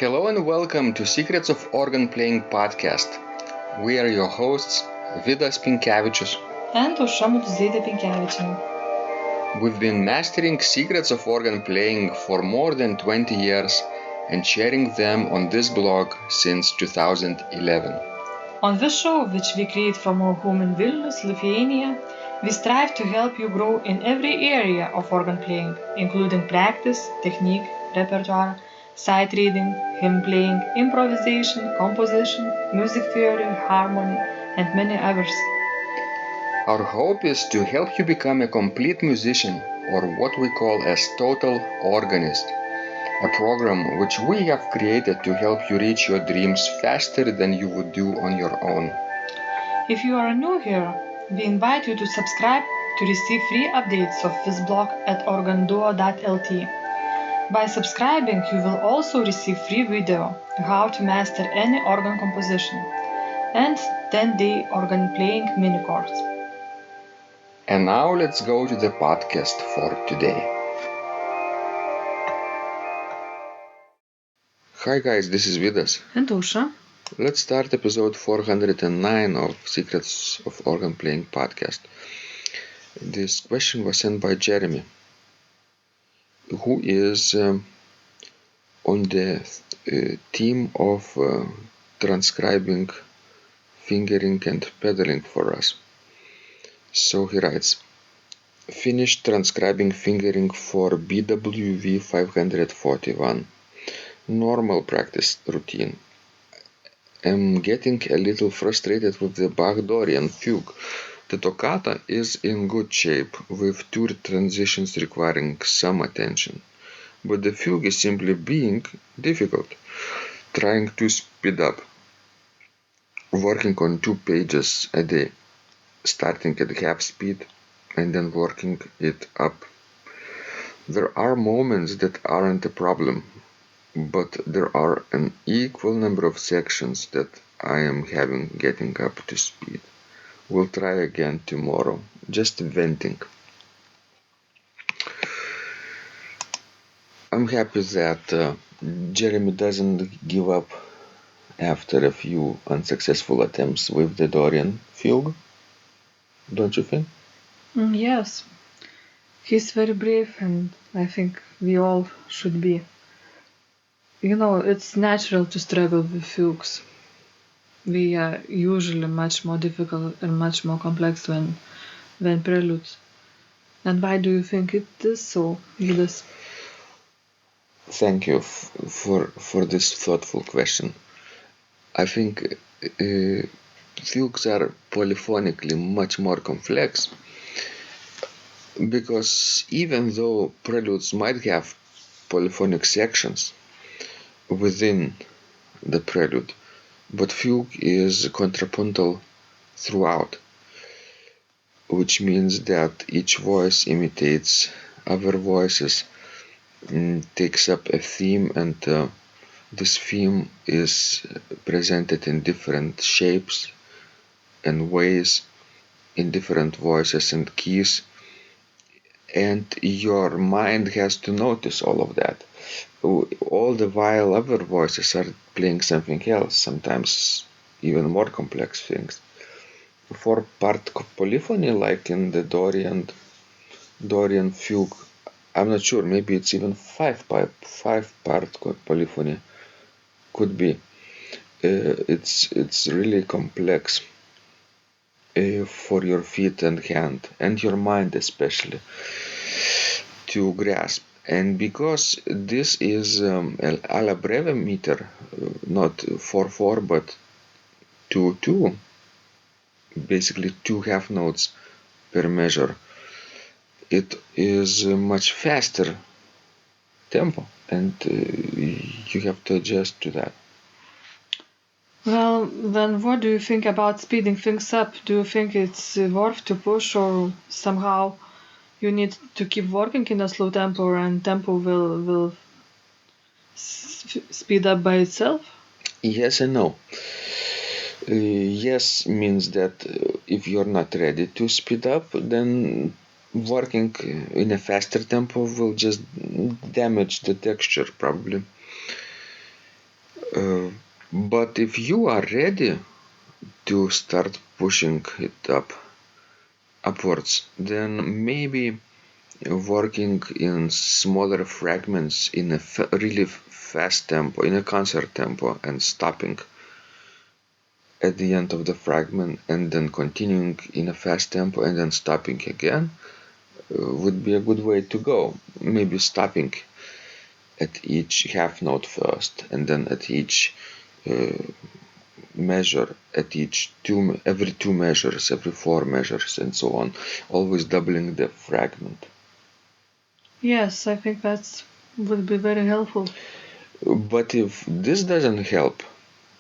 Hello and welcome to Secrets of Organ Playing podcast. We are your hosts, Vidas Pinkevičius and Aušra Pinkevičienė. We've been mastering secrets of organ playing for more than 20 years and sharing them on this blog since 2011. On this show, which we create from our home in Vilnius, Lithuania, we strive to help you grow in every area of organ playing, including practice, technique, repertoire, sight reading, hymn playing, improvisation, composition, music theory, harmony, and many others. Our hope is to help you become a complete musician, or what we call as total organist, a program which we have created to help you reach your dreams faster than you would do on your own. If you are new here, we invite you to subscribe to receive free updates of this blog at organduo.lt. By subscribing, you will also receive free video how to master any organ composition and 10-day organ playing mini course. And now let's go to the podcast for today. Hi guys, this is Vidas. And Aušra. Let's start episode 409 of Secrets of Organ Playing podcast. This question was sent by Jeremy, who is on the team of transcribing, fingering and pedaling for us. So he writes, finished transcribing fingering for BWV 541. Normal practice routine. I'm getting a little frustrated with the Bach Dorian Fugue. The Toccata is in good shape, with two transitions requiring some attention. But the Fugue is simply being difficult. Trying to speed up. Working on 2 pages a day. Starting at half speed and then working it up. There are moments that aren't a problem, but there are an equal number of sections that I am having getting up to speed. We'll try again tomorrow. Just venting. I'm happy that Jeremy doesn't give up after a few unsuccessful attempts with the Dorian Fugue. Don't you think? Yes. He's very brave, and I think we all should be. You know, it's natural to struggle with fugues. We are usually much more difficult and much more complex than preludes. And why do you think it is so, Vidas? Thank you for this thoughtful question. I think fugues are polyphonically much more complex because even though preludes might have polyphonic sections within the prelude, but fugue is contrapuntal throughout, which means that each voice imitates other voices, takes up a theme, and this theme is presented in different shapes and ways, in different voices and keys, and your mind has to notice all of that. All the while other voices are playing something else, sometimes even more complex things. 4-part polyphony, like in the Dorian Fugue, I'm not sure, maybe it's even 5-part polyphony, could be. It's really complex for your feet and hand, and your mind especially, to grasp. And because this is alla breve meter, not 4/4 but 2/2, basically 2 half notes per measure, it is a much faster tempo, and you have to adjust to that. Well, then what do you think about speeding things up? Do you think it's worth to push, or somehow you need to keep working in a slow tempo and tempo will speed up by itself? Yes and no. Yes means that if you're not ready to speed up, then working in a faster tempo will just damage the texture probably. But if you are ready to start pushing it upwards, then maybe working in smaller fragments in a really fast tempo, in a concert tempo, and stopping at the end of the fragment and then continuing in a fast tempo and then stopping again would be a good way to go. Maybe stopping at each half note first and then at each measure, at every 2 measures, every 4 measures, and so on, always doubling the fragment. Yes, I think that would be very helpful. But if this doesn't help,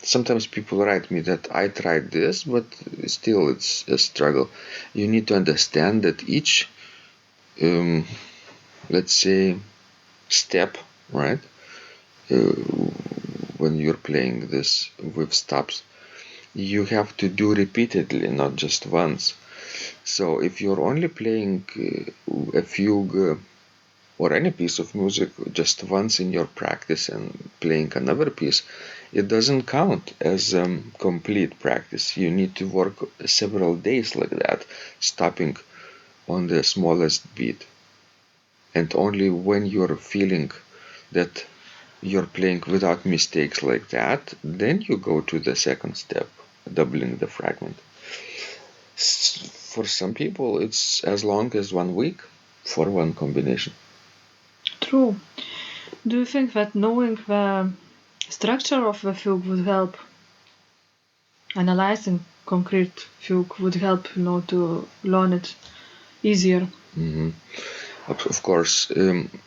sometimes people write me that I tried this, but still it's a struggle. You need to understand that each, let's say, step, right? When you're playing this with stops, you have to do repeatedly, not just once. So if you're only playing a fugue or any piece of music just once in your practice and playing another piece, it doesn't count as complete practice. You need to work several days like that, stopping on the smallest beat. And only when you're feeling that you're playing without mistakes like that, then you go to the second step, doubling the fragment. For some people, it's as long as 1 week for one combination. True. Do you think that knowing the structure of the fugue would help? Analyzing concrete fugue would help, to learn it easier. Mm-hmm. Of course,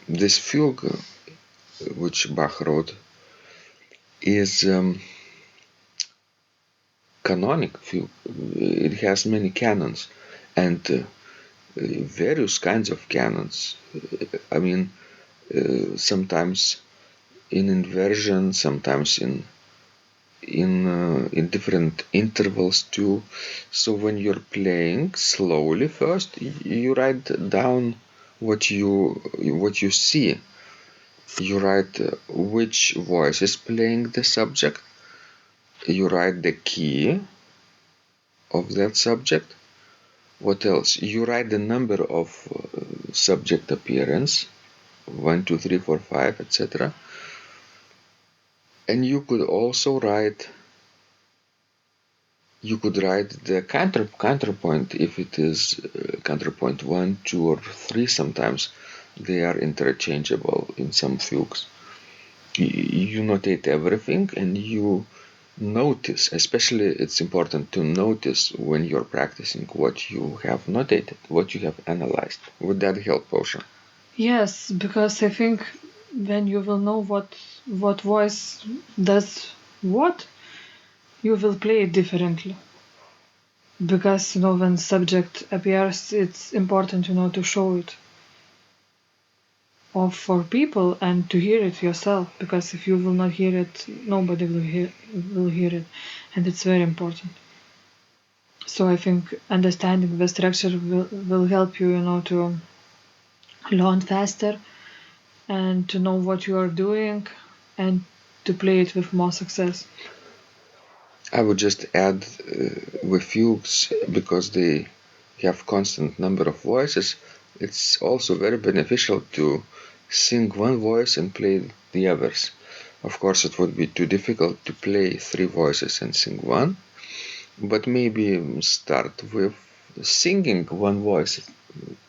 this fugue, which Bach wrote, is canonic fugue. It has many canons and various kinds of canons. I mean, sometimes in inversion, sometimes in different intervals too. So when you're playing slowly first, you write down what you see. You write which voice is playing the subject. You write the key of that subject. What else? You write the number of subject appearance, 1, 2, 3, 4, 5, etc. And you could also write the counterpoint if it is counterpoint 1, 2, or 3. Sometimes they are interchangeable in some fugues. You notate everything and you notice, especially it's important to notice when you're practicing what you have notated, what you have analyzed. Would that help, Osha? Yes, because I think when you will know what voice does what, you will play it differently. Because when subject appears, it's important to show it off for people and to hear it yourself. Because if you will not hear it, nobody will hear it, and it's very important. So I think understanding the structure will help you, to learn faster and to know what you are doing and to play it with more success. I would just add with fugues, because they have constant number of voices, it's also very beneficial to sing one voice and play the others. Of course, it would be too difficult to play 3 voices and sing one, but maybe start with singing one voice,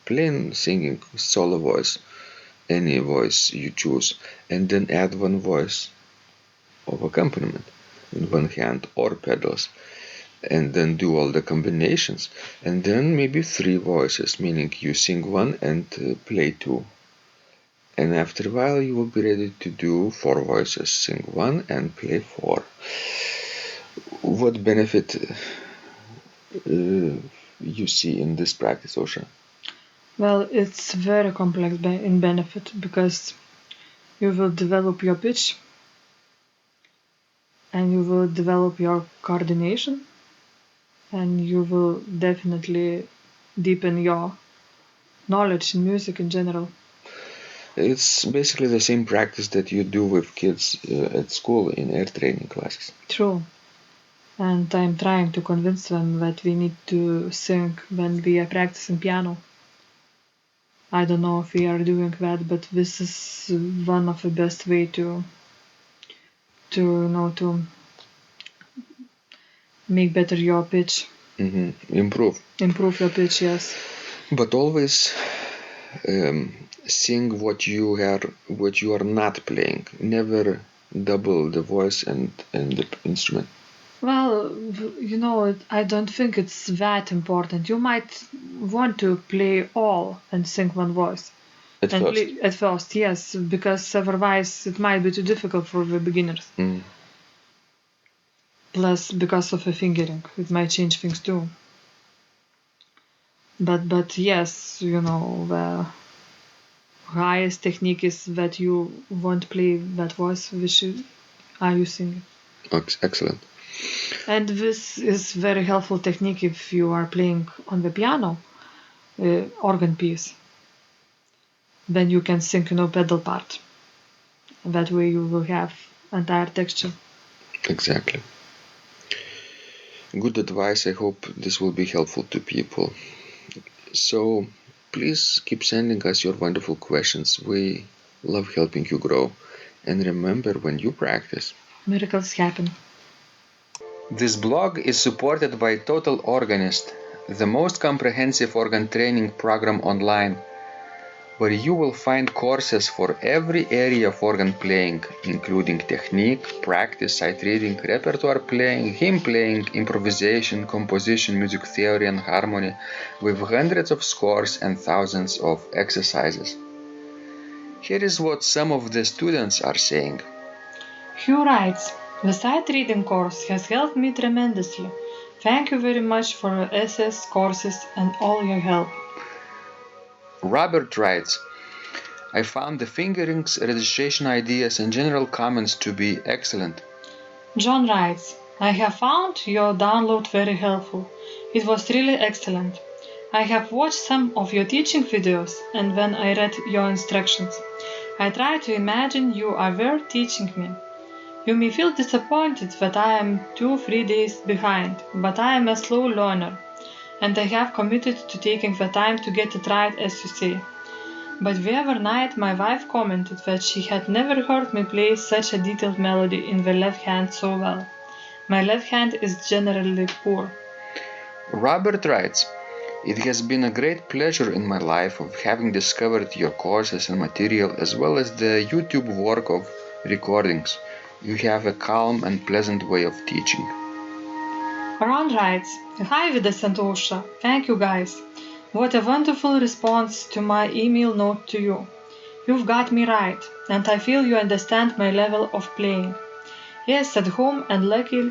plain singing, solo voice, any voice you choose, and then add one voice of accompaniment in one hand or pedals, and then do all the combinations, and then maybe 3 voices, meaning you sing one and play 2. And after a while you will be ready to do 4 voices, sing 1 and play 4. What benefit you see in this practice, Osha? Well, it's very complex in benefit because you will develop your pitch and you will develop your coordination and you will definitely deepen your knowledge in music in general. It's basically the same practice that you do with kids at school in air training classes. True. And I'm trying to convince them that we need to sing when we are practicing piano. I don't know if we are doing that, but this is one of the best way to make better your pitch. Improve your pitch, yes. But always sing what you are not playing. Never double the voice and the instrument. Well, I don't think it's that important. You might want to play all and sing one voice. At first, yes, because otherwise it might be too difficult for the beginners. Plus, because of the fingering, it might change things too. But yes, the highest technique is that you won't play that voice which are you singing. Excellent. And this is very helpful technique if you are playing on the piano, organ piece. Then you can sing, pedal part. That way you will have entire texture. Exactly. Good advice. I hope this will be helpful to people. So please keep sending us your wonderful questions. We love helping you grow. And remember, when you practice, miracles happen. This blog is supported by Total Organist, the most comprehensive organ training program online, where you will find courses for every area of organ playing, including technique, practice, sight reading, repertoire playing, hymn playing, improvisation, composition, music theory and harmony, with hundreds of scores and thousands of exercises. Here is what some of the students are saying. Hugh writes, "The sight reading course has helped me tremendously. Thank you very much for your SS courses and all your help." Robert writes, "I found the fingerings, registration ideas and general comments to be excellent." John writes, "I have found your download very helpful. It was really excellent. I have watched some of your teaching videos, and when I read your instructions, I tried to imagine you are there teaching me. You may feel disappointed that I am 2-3 days behind, but I am a slow learner, and I have committed to taking the time to get it right, as you say. But the other night my wife commented that she had never heard me play such a detailed melody in the left hand so well. My left hand is generally poor." Robert writes, "It has been a great pleasure in my life of having discovered your courses and material as well as the YouTube work of recordings. You have a calm and pleasant way of teaching." Ron writes, "Hi Vidas and Ausra, thank you guys. What a wonderful response to my email note to you. You've got me right, and I feel you understand my level of playing. Yes, at home and lucky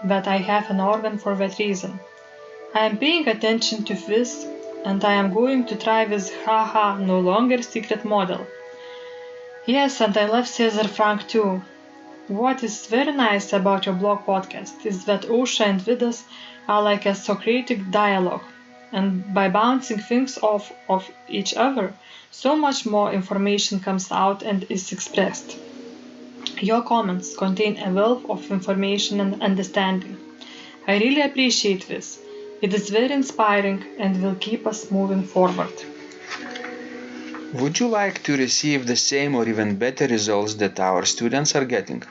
that I have an organ for that reason. I am paying attention to this, and I am going to try this haha no longer secret model. Yes, and I love Cesar Frank too. What is very nice about your blog podcast is that Ausra and Vidas are like a Socratic dialogue, and by bouncing things off of each other, so much more information comes out and is expressed. Your comments contain a wealth of information and understanding. I really appreciate this. It is very inspiring and will keep us moving forward." Would you like to receive the same or even better results that our students are getting?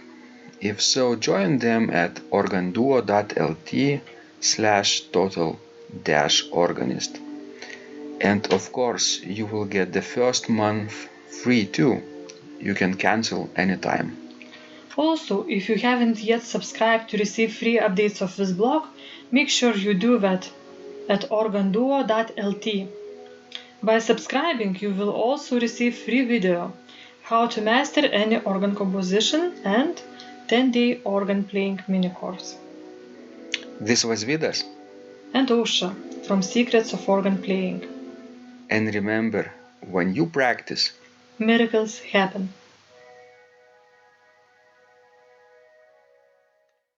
If so, join them at organduo.lt/total-organist. And of course, you will get the first month free too. You can cancel anytime. Also, if you haven't yet subscribed to receive free updates of this blog, make sure you do that at organduo.lt. By subscribing, you will also receive free video, how to master any organ composition, and 10-day organ playing mini course. This was Vidas and Ausra from Secrets of Organ Playing. And remember, when you practice, miracles happen.